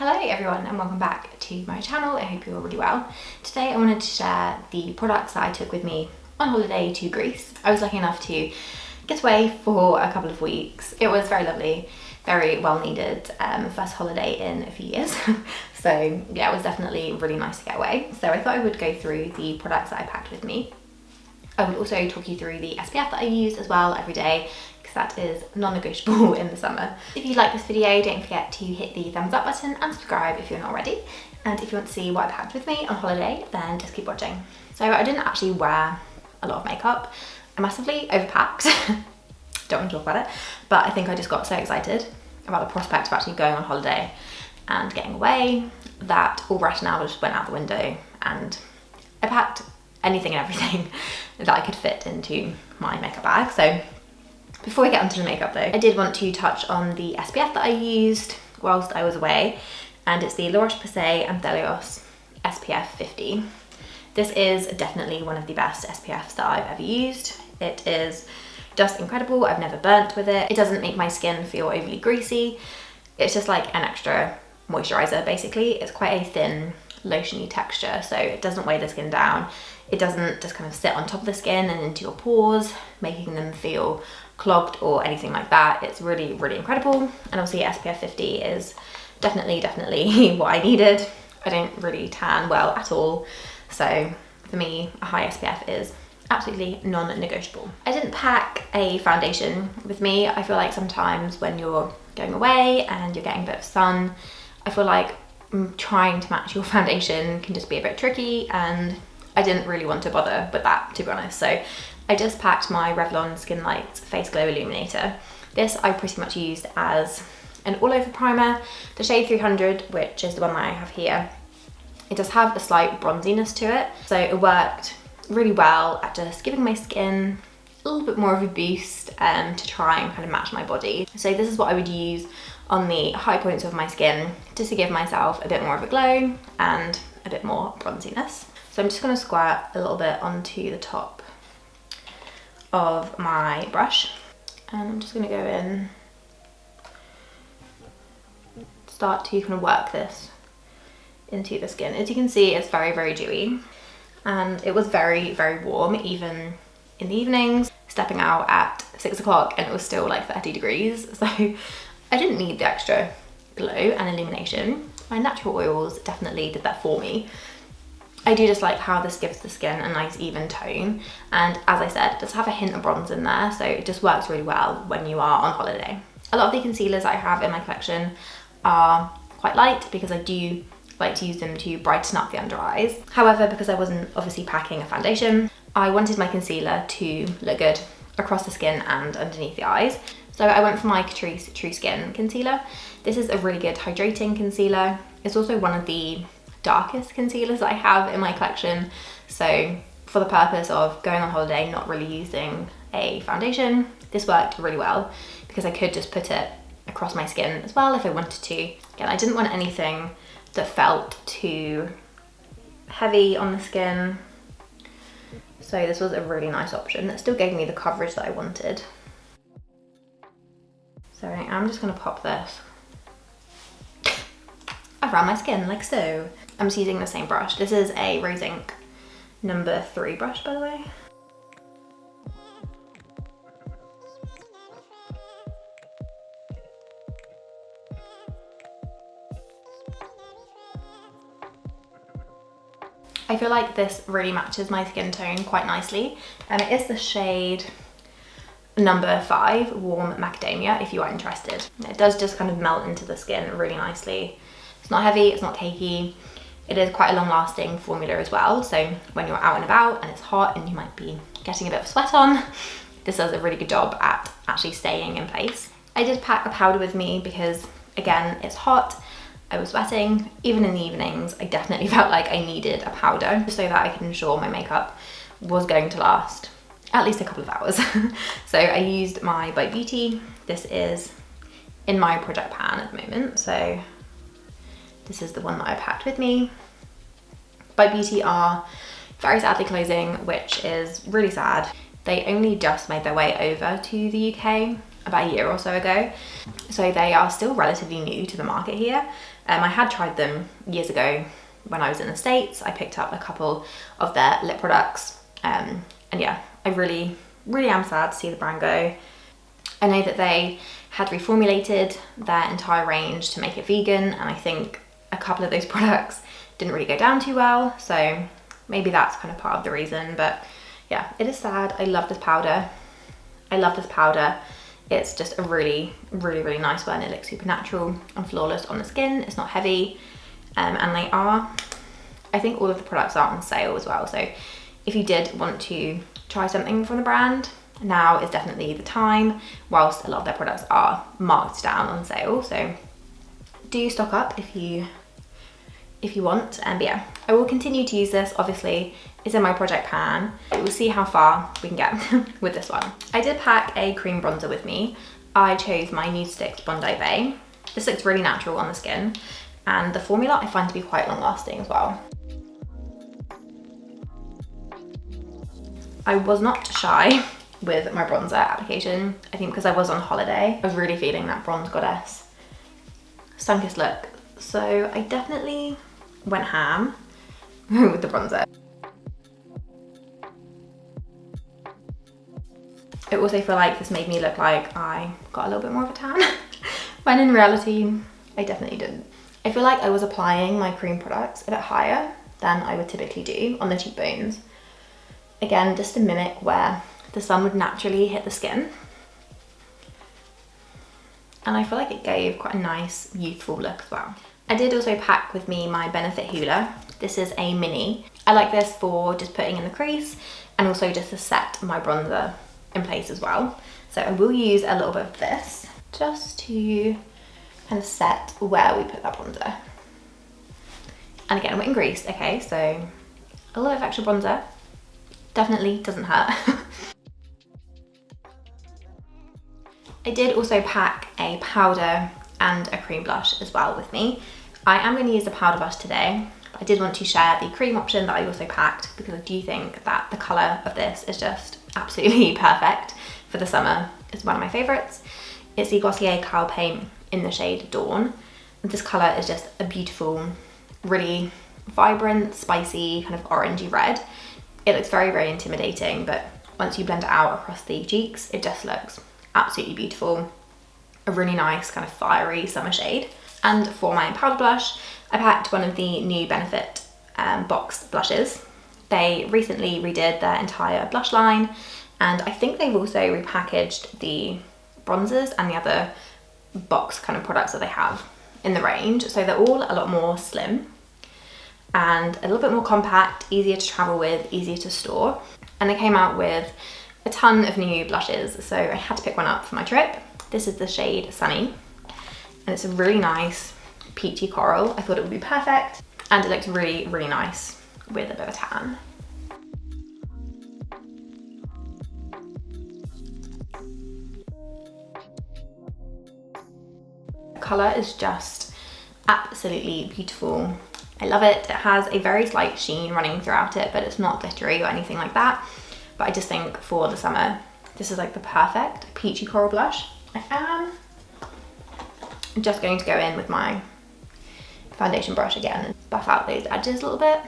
Hello everyone and welcome back to my channel. I hope you're all really well. Today I wanted to share the products that I took with me on holiday to Greece. I was lucky enough to get away for a couple of weeks. It was very lovely, very well needed first holiday in a few years. So yeah, it was definitely really nice to get away. So I thought I would go through the products that I packed with me. I would also talk you through the SPF that I use as well every day, because that is non-negotiable in the summer. If you like this video, don't forget to hit the thumbs up button and subscribe if you're not already. And if you want to see what I packed with me on holiday, then just keep watching. So I didn't actually wear a lot of makeup. I massively overpacked. Don't want to talk about it, but I think I just got so excited about the prospect of actually going on holiday and getting away that all rationale just went out the window, and I packed anything and everything that I could fit into my makeup bag. So before we get onto the makeup though, I did want to touch on the SPF that I used whilst I was away, and it's the La Roche-Posay Anthelios SPF 50. This is definitely one of the best SPFs that I've ever used. It is just incredible. I've never burnt with it. It doesn't make my skin feel overly greasy. It's just like an extra moisturizer basically. It's quite a thin, lotiony texture, so it doesn't weigh the skin down. It doesn't just kind of sit on top of the skin and into your pores, making them feel clogged or anything like that. It's really, really incredible. And obviously SPF 50 is definitely what I needed. I don't really tan well at all. So for me, a high SPF is absolutely non-negotiable. I didn't pack a foundation with me. I feel like sometimes when you're going away and you're getting a bit of sun, I feel like trying to match your foundation can just be a bit tricky, and I didn't really want to bother with that, to be honest. So I just packed my Revlon Skin Light Face Glow Illuminator. This I pretty much used as an all-over primer. The shade 300, which is the one that I have here, it does have a slight bronziness to it. So it worked really well at just giving my skin a little bit more of a boost to try and kind of match my body. So this is what I would use on the high points of my skin, just to give myself a bit more of a glow and a bit more bronziness. So I'm just going to squirt a little bit onto the top of my brush, and I'm just going to go in, start to kind of work this into the skin. As you can see, it's very, very dewy, and it was very, very warm even in the evenings. Stepping out at 6 o'clock and it was still like 30 degrees. So I didn't need the extra glow and illumination. My natural oils definitely did that for me. I do just like how this gives the skin a nice even tone, and as I said, it does have a hint of bronze in there, so it just works really well when you are on holiday. A lot of the concealers I have in my collection are quite light because I do like to use them to brighten up the under eyes. However, because I wasn't obviously packing a foundation, I wanted my concealer to look good across the skin and underneath the eyes. So I went for my Catrice True Skin concealer. This is a really good hydrating concealer. It's also one of the darkest concealers that I have in my collection. So for the purpose of going on holiday, not really using a foundation, this worked really well because I could just put it across my skin as well if I wanted to. Again, I didn't want anything that felt too heavy on the skin. So this was a really nice option that still gave me the coverage that I wanted. So I'm just gonna pop this around my skin like so. I'm just using the same brush. This is a Rose Inc number 3 brush, by the way. I feel like this really matches my skin tone quite nicely, and it is the shade number 5, Warm Macadamia, if you are interested. It does just kind of melt into the skin really nicely. It's not heavy, it's not cakey. It is quite a long-lasting formula as well, so when you're out and about and it's hot and you might be getting a bit of sweat on, this does a really good job at actually staying in place. I did pack a powder with me because, again, it's hot, I was sweating. Even in the evenings, I definitely felt like I needed a powder so that I could ensure my makeup was going to last at least a couple of hours. So I used my By Beauty. This is in my project pan at the moment, so this is the one that I packed with me. By Beauty are very sadly closing, which is really sad. They only just made their way over to the UK about a year or so ago. So they are still relatively new to the market here. I had tried them years ago when I was in the States. I picked up a couple of their lip products. And yeah, I really am sad to see the brand go. I know that they had reformulated their entire range to make it vegan, and I think a couple of those products didn't really go down too well. So maybe that's kind of part of the reason, but yeah, it is sad. I love this powder. It's just a really nice one. It looks super natural and flawless on the skin. It's not heavy. And I think all of the products are on sale as well. So if you did want to try something from the brand, now is definitely the time, whilst a lot of their products are marked down on sale. So do stock up if you want. But yeah, I will continue to use this. Obviously, it's in my project pan. We'll see how far we can get with this one. I did pack a cream bronzer with me. I chose my Nude Sticks Bondi Bay. This looks really natural on the skin, and the formula I find to be quite long lasting as well. I was not shy with my bronzer application. I think because I was on holiday, I was really feeling that bronze goddess sun-kissed look. So I definitely went ham with the bronzer. I also feel like this made me look like I got a little bit more of a tan, when in reality, I definitely didn't. I feel like I was applying my cream products a bit higher than I would typically do on the cheekbones. Again, just to mimic where the sun would naturally hit the skin. And I feel like it gave quite a nice, youthful look as well. I did also pack with me my Benefit Hoola. This is a mini. I like this for just putting in the crease and also just to set my bronzer in place as well. So I will use a little bit of this just to kind of set where we put that bronzer. And again, wet and greased, okay, so a little bit of extra bronzer definitely doesn't hurt. I did also pack a powder and a cream blush as well with me. I am going to use the powder blush today, but I did want to share the cream option that I also packed because I do think that the colour of this is just absolutely perfect for the summer. It's one of my favourites. It's the Glossier Cowl Paint in the shade Dawn. This colour is just a beautiful, really vibrant, spicy, kind of orangey red. It looks very intimidating, but once you blend it out across the cheeks, it just looks absolutely beautiful. A really nice kind of fiery summer shade. And for my powder blush, I packed one of the new Benefit boxed blushes. They recently redid their entire blush line, and I think they've also repackaged the bronzers and the other box kind of products that they have in the range. So they're all a lot more slim and a little bit more compact, easier to travel with, easier to store. And they came out with a ton of new blushes, so I had to pick one up for my trip. This is the shade Sunny, and it's a really nice peachy coral. I thought it would be perfect, and it looks really nice with a bit of a tan. The colour is just absolutely beautiful. I love it. It has a very slight sheen running throughout it, but it's not glittery or anything like that. But I just think for the summer, this is like the perfect peachy coral blush. I am just going to go in with my foundation brush again and buff out those edges a little bit.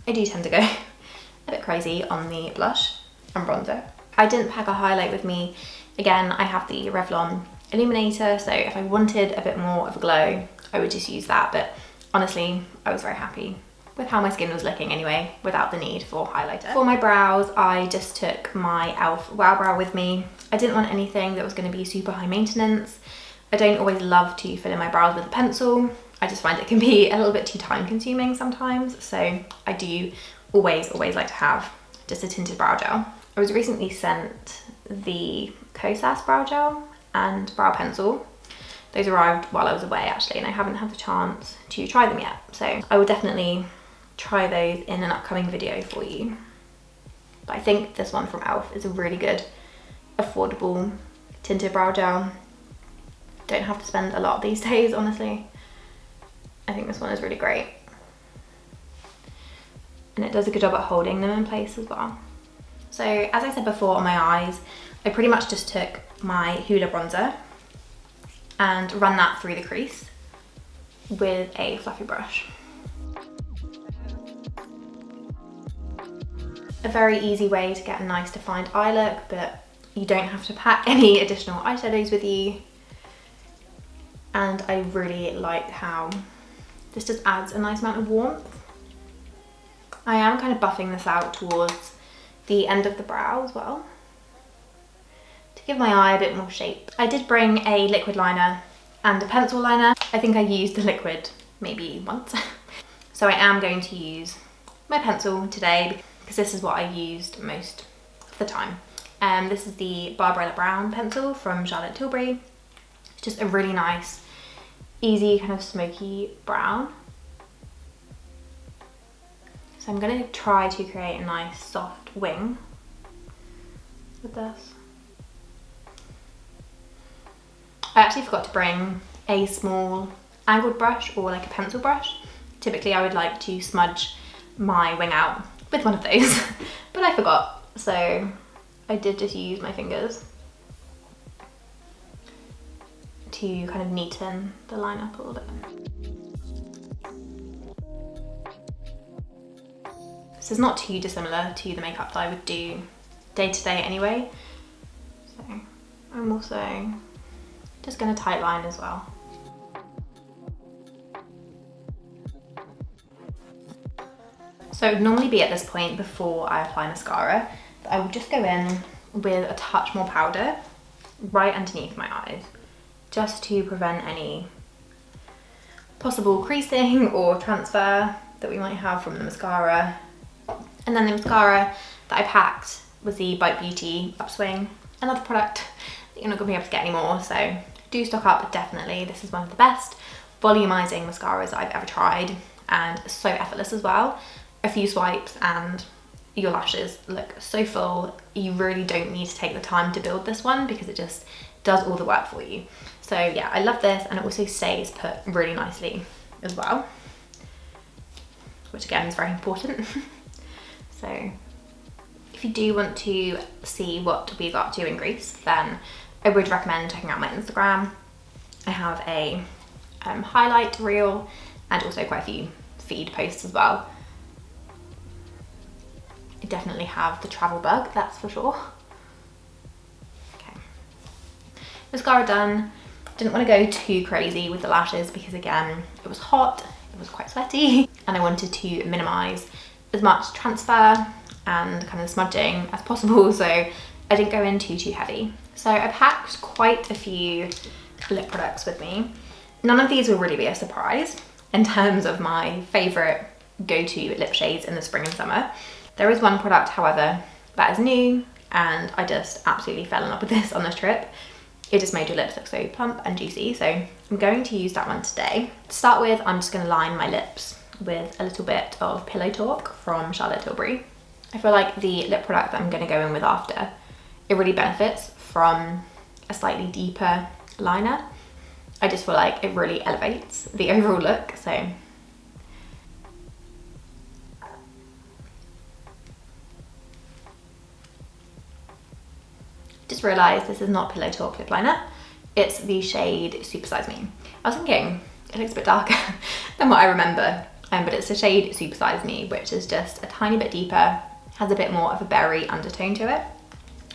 I do tend to go a bit crazy on the blush and bronzer. I didn't pack a highlight with me. Again, I have the Revlon Illuminator, so if I wanted a bit more of a glow, I would just use that. But honestly, I was very happy with how my skin was looking anyway, without the need for highlighter. For my brows, I just took my e.l.f. Wow Brow with me. I didn't want anything that was going to be super high maintenance. I don't always love to fill in my brows with a pencil. I just find it can be a little bit too time consuming sometimes. So I do always like to have just a tinted brow gel. I was recently sent the Kosas brow gel and brow pencil. Those arrived while I was away actually, and I haven't had the chance to try them yet. So I will definitely try those in an upcoming video for you. But I think this one from e.l.f. is a really good, affordable tinted brow gel. Don't have to spend a lot these days, honestly. I think this one is really great. And it does a good job at holding them in place as well. So as I said before on my eyes, I pretty much just took my Hoola bronzer and run that through the crease with a fluffy brush. A very easy way to get a nice defined eye look, but you don't have to pack any additional eyeshadows with you. And I really like how this just adds a nice amount of warmth. I am kind of buffing this out towards the end of the brow as well, to give my eye a bit more shape. I did bring a liquid liner and a pencil liner. I think I used the liquid maybe once. So I am going to use my pencil today because this is what I used most of the time. This is the Barbarella Brown pencil from Charlotte Tilbury. It's just a really nice, easy kind of smoky brown. So I'm going to try to create a nice soft wing with this. I actually forgot to bring a small angled brush or like a pencil brush. Typically I would like to smudge my wing out with one of those, but I forgot. So I did just use my fingers to kind of neaten the line up a little bit. This is not too dissimilar to the makeup that I would do day to day anyway. So I'm also just going to tightline as well. So it would normally be at this point before I apply mascara, but I would just go in with a touch more powder right underneath my eyes, just to prevent any possible creasing or transfer that we might have from the mascara. And then the mascara that I packed was the Bite Beauty Upswing, another product that you're not going to be able to get anymore, so do stock up definitely. This is one of the best volumizing mascaras I've ever tried, and so effortless as well. A few swipes and your lashes look so full. You really don't need to take the time to build this one because it just does all the work for you. So yeah, I love this, and it also stays put really nicely as well, which again is very important. So if you do want to see what we got to in Greece, then I would recommend checking out my Instagram. I have a highlight reel and also quite a few feed posts as well. I definitely have the travel bug, that's for sure. Okay, mascara done. Didn't want to go too crazy with the lashes because again, it was hot, it was quite sweaty, and I wanted to minimize as much transfer and kind of smudging as possible, so I didn't go in too heavy. So I packed quite a few lip products with me. None of these will really be a surprise in terms of my favorite go-to lip shades in the spring and summer. There is one product, however, that is new, and I just absolutely fell in love with this on this trip. It just made your lips look so plump and juicy, so I'm going to use that one today. To start with, I'm just going to line my lips with a little bit of Pillow Talk from Charlotte Tilbury. I feel like the lip product that I'm going to go in with after, it really benefits from a slightly deeper liner. I just feel like it really elevates the overall look, so just realised this is not Pillow Talk lip liner, it's the shade Super Size Me. I was thinking it looks a bit darker than what I remember, but it's the shade Super Size Me, which is just a tiny bit deeper, has a bit more of a berry undertone to it,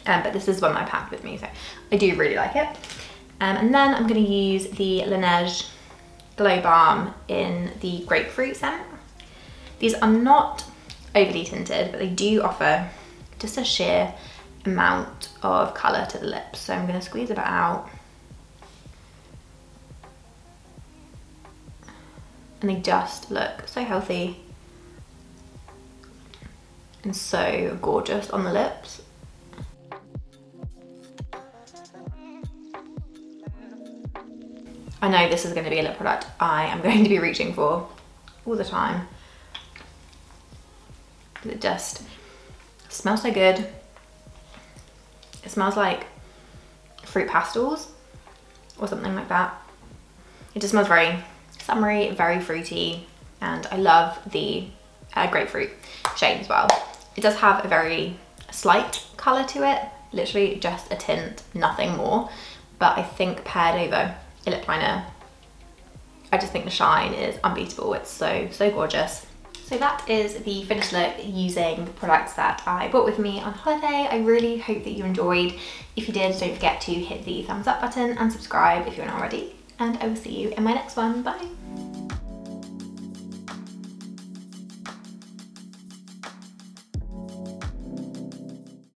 but this is one I packed with me, so I do really like it. And then I'm going to use the Lineage Glow Balm in the Grapefruit scent. These are not overly tinted, but they do offer just a sheer amount of colour to the lips, so I'm going to squeeze a bit out. And they just look so healthy and so gorgeous on the lips. I know this is going to be a lip product I am going to be reaching for all the time. It just smells so good. It smells like fruit pastels or something like that. It just smells very summery, very fruity, and I love the grapefruit shade as well. It does have a very slight colour to it, literally just a tint, nothing more. But I think paired over a lip liner, I just think the shine is unbeatable. It's so gorgeous. So that is the finished look using the products that I brought with me on holiday. I really hope that you enjoyed. If you did, don't forget to hit the thumbs up button and subscribe if you're not already. And I will see you in my next one. Bye.